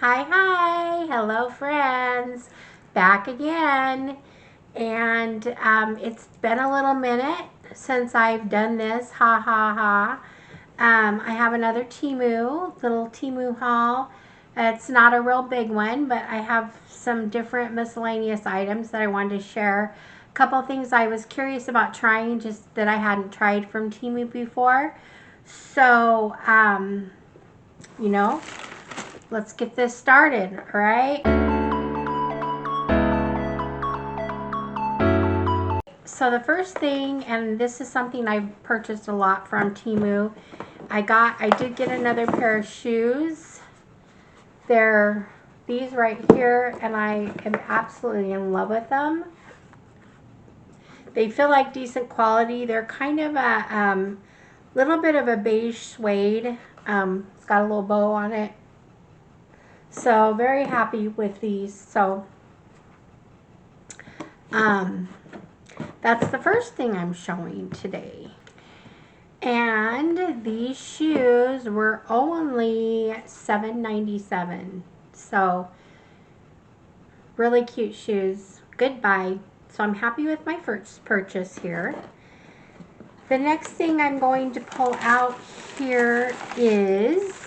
Hi, hello friends, back again. And it's been a little minute since I've done this, ha ha ha. I have another little Temu haul. It's not a real big one, but I have some different miscellaneous items that I wanted to share. A couple things I was curious about trying, just that I hadn't tried from Temu before. So, you know, let's get this started, all right? So the first thing, and this is something I've purchased a lot from Temu, I did get another pair of shoes. They're these right here, and I am absolutely in love with them. They feel like decent quality. They're kind of a little bit of a beige suede. It's got a little bow on it. So very happy with these. So that's the first thing I'm showing today. And these shoes were only $7.97. So really cute shoes. Good buy. So I'm happy with my first purchase here. The next thing I'm going to pull out here is,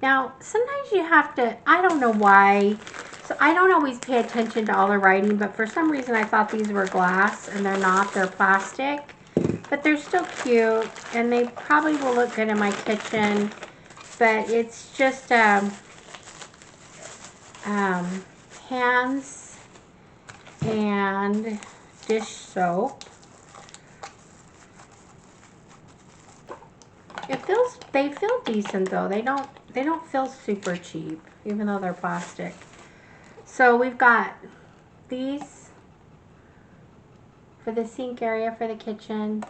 now sometimes you have to, I don't know why, so I don't always pay attention to all the writing, but for some reason I thought these were glass, and they're not. They're plastic, but they're still cute, and they probably will look good in my kitchen. But it's just hands and dish soap. They feel decent though. They don't feel super cheap, even though they're plastic. So we've got these for the sink area for the kitchen,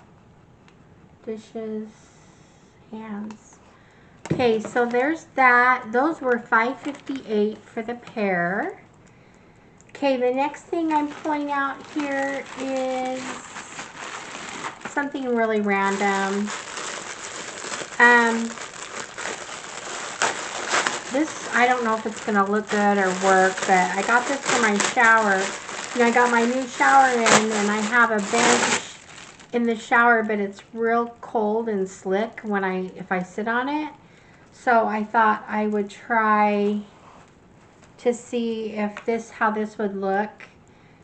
dishes, hands. Okay, so there's that. Those were $5.58 for the pair. Okay, the next thing I'm pulling out here is something really random. This, I don't know if it's going to look good or work, but I got this for my shower. You know, I got my new shower in, and I have a bench in the shower, but it's real cold and slick if I sit on it. So I thought I would try to see how this would look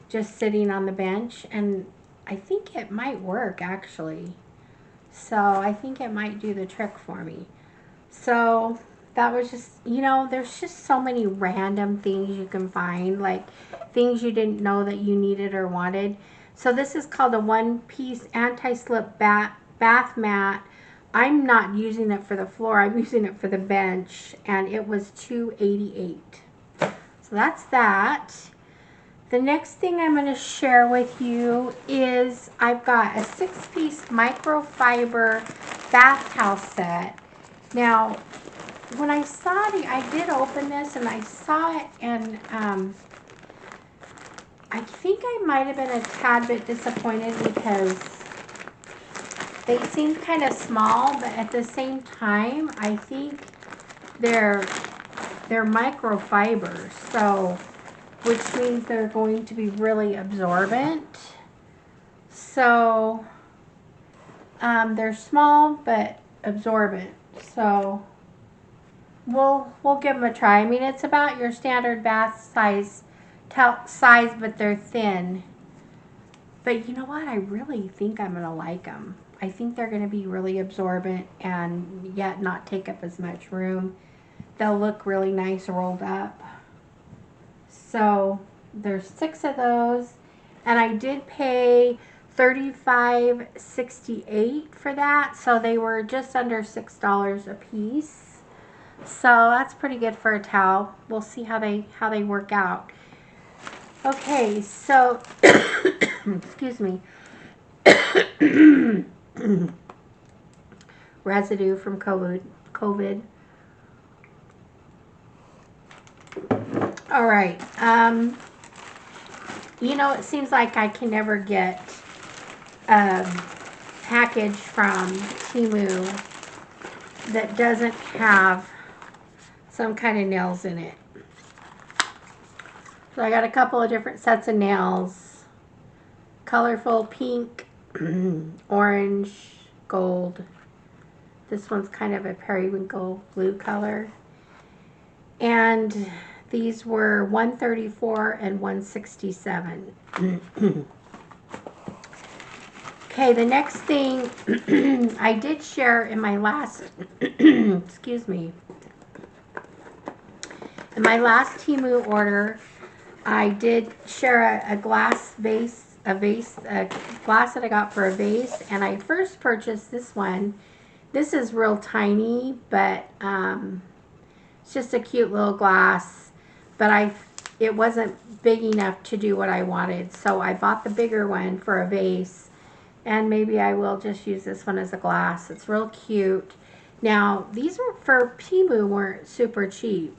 just sitting on the bench, and I think it might work actually. So I think it might do the trick for me. So that was just, you know, there's just so many random things you can find, like things you didn't know that you needed or wanted. So this is called a one-piece anti-slip bath mat. I'm not using it for the floor, I'm using it for the bench, and it was $2.88. So that's that. The next thing I'm going to share with you is I've got a 6-piece microfiber bath towel set. Now, when I saw I did open this and I saw it, and I think I might have been a tad bit disappointed because they seem kind of small, but at the same time, I think they're microfibers, so which means they're going to be really absorbent. So they're small but absorbent. So we'll give them a try. I mean, it's about your standard bath size, but they're thin. But you know what? I really think I'm gonna like them. I think they're gonna be really absorbent and yet not take up as much room. They'll look really nice rolled up. So there's 6 of those, and I did pay $35.68 for that, so they were just under $6 a piece. So that's pretty good for a towel. We'll see how they work out. Okay, so excuse me. Residue from COVID. All right. You know, it seems like I can never get a package from Temu that doesn't have some kind of nails in it. So I got a couple of different sets of nails. Colorful pink, orange, gold. This one's kind of a periwinkle blue color. And these were $134 and $167. Okay, the next thing I did share in my last, excuse me, in my last Temu order, I did share a glass vase, a glass that I got for a vase, and I first purchased this one. This is real tiny, but it's just a cute little glass, but it wasn't big enough to do what I wanted, so I bought the bigger one for a vase, and maybe I will just use this one as a glass. It's real cute. Now, these were for Temu, weren't super cheap.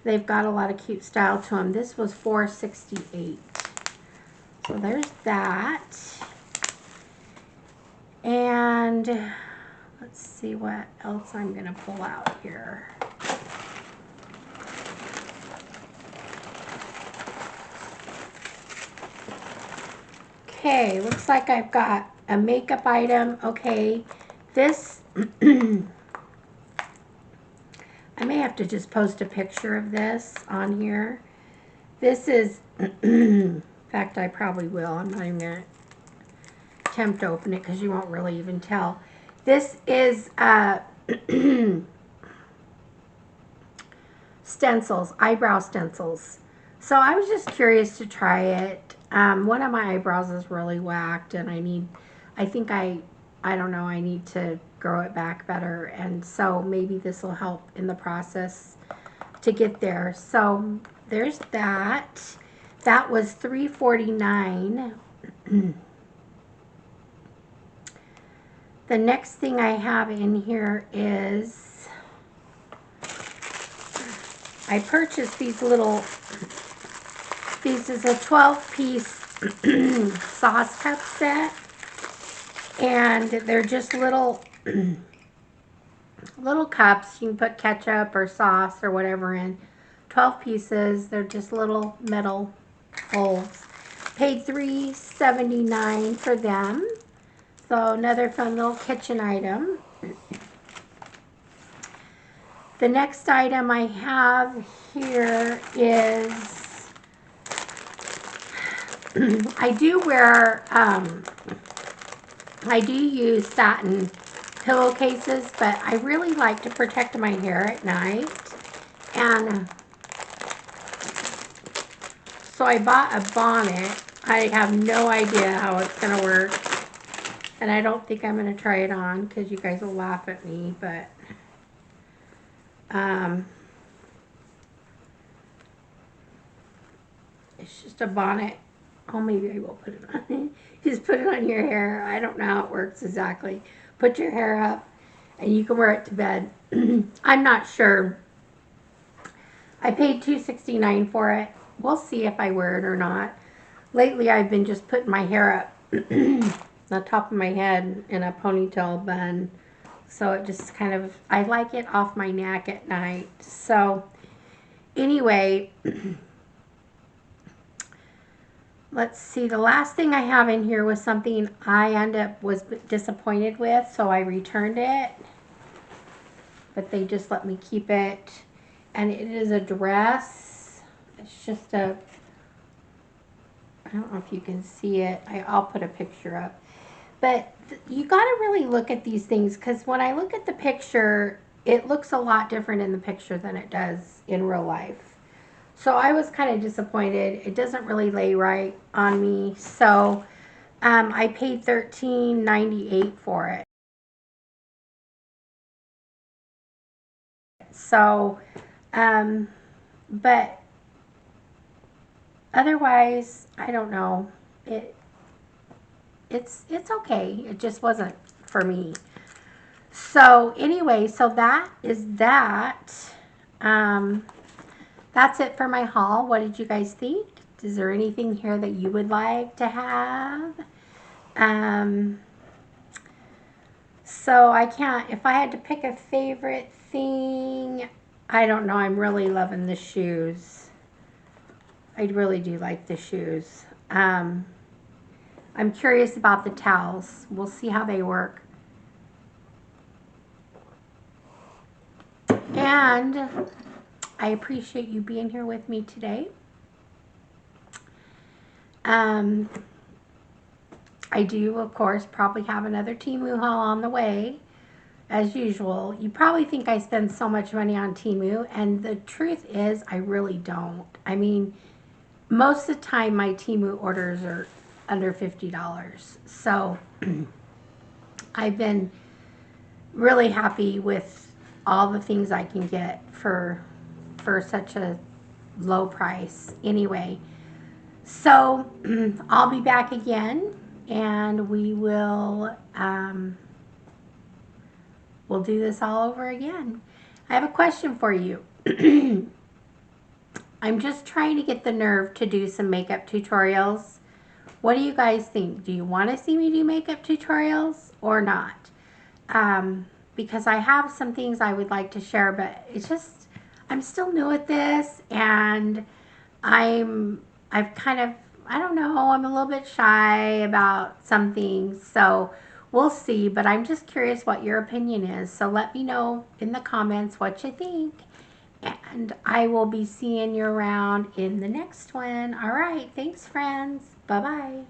They've got a lot of cute style to them. This was $4.68. So there's that. And let's see what else I'm going to pull out here. Okay, looks like I've got a makeup item. Okay, this, I may have to just post a picture of this on here. This is, in fact, I probably will. I'm not even going to attempt to open it because you won't really even tell. This is stencils, eyebrow stencils. So I was just curious to try it. One of my eyebrows is really whacked, and I don't know, I need to grow it back better, and so maybe this will help in the process to get there. So there's that. That was $3.49. The next thing I have in here is I purchased these little, this is a 12-piece sauce cup set, and they're just little little cups. You can put ketchup or sauce or whatever in. 12 pieces. They're just little metal bowls. Paid $3.79 for them. So another fun little kitchen item. The next item I have here is I do wear I do use satin pillowcases, but I really like to protect my hair at night, and so I bought a bonnet. I have no idea how it's gonna work, and I don't think I'm gonna try it on because you guys will laugh at me, but it's just a bonnet. Oh, maybe I will put it on. Just put it on your hair. I don't know how it works exactly. Put your hair up and you can wear it to bed. I'm not sure. I paid $2.69 for it. We'll see if I wear it or not. Lately I've been just putting my hair up the top of my head in a ponytail bun. So it just kind of, I like it off my neck at night. So anyway, let's see, the last thing I have in here was something I was disappointed with, so I returned it. But they just let me keep it. And it is a dress. It's just a, I don't know if you can see it. I'll put a picture up. But you got to really look at these things, because when I look at the picture, it looks a lot different in the picture than it does in real life. So I was kind of disappointed. It doesn't really lay right on me. So I paid $13.98 for it. So, but otherwise, I don't know. It's okay. It just wasn't for me. So anyway, so that is that. That's it for my haul. What did you guys think? Is there anything here that you would like to have? So I can't, if I had to pick a favorite thing, I don't know. I'm really loving the shoes. I really do like the shoes. I'm curious about the towels. We'll see how they work. And I appreciate you being here with me today. I do, of course, probably have another Temu haul on the way. As usual, you probably think I spend so much money on Temu, and the truth is I really don't. I mean, most of the time my Temu orders are under $50. So I've been really happy with all the things I can get for such a low price anyway. So I'll be back again, and we will we'll do this all over again. I have a question for you. I'm just trying to get the nerve to do some makeup tutorials. What do you guys think? Do you want to see me do makeup tutorials or not? Because I have some things I would like to share, but it's just, I'm still new at this, and I've kind of, I don't know, I'm a little bit shy about some things, so we'll see, but I'm just curious what your opinion is, so let me know in the comments what you think, and I will be seeing you around in the next one. All right, thanks friends, bye-bye.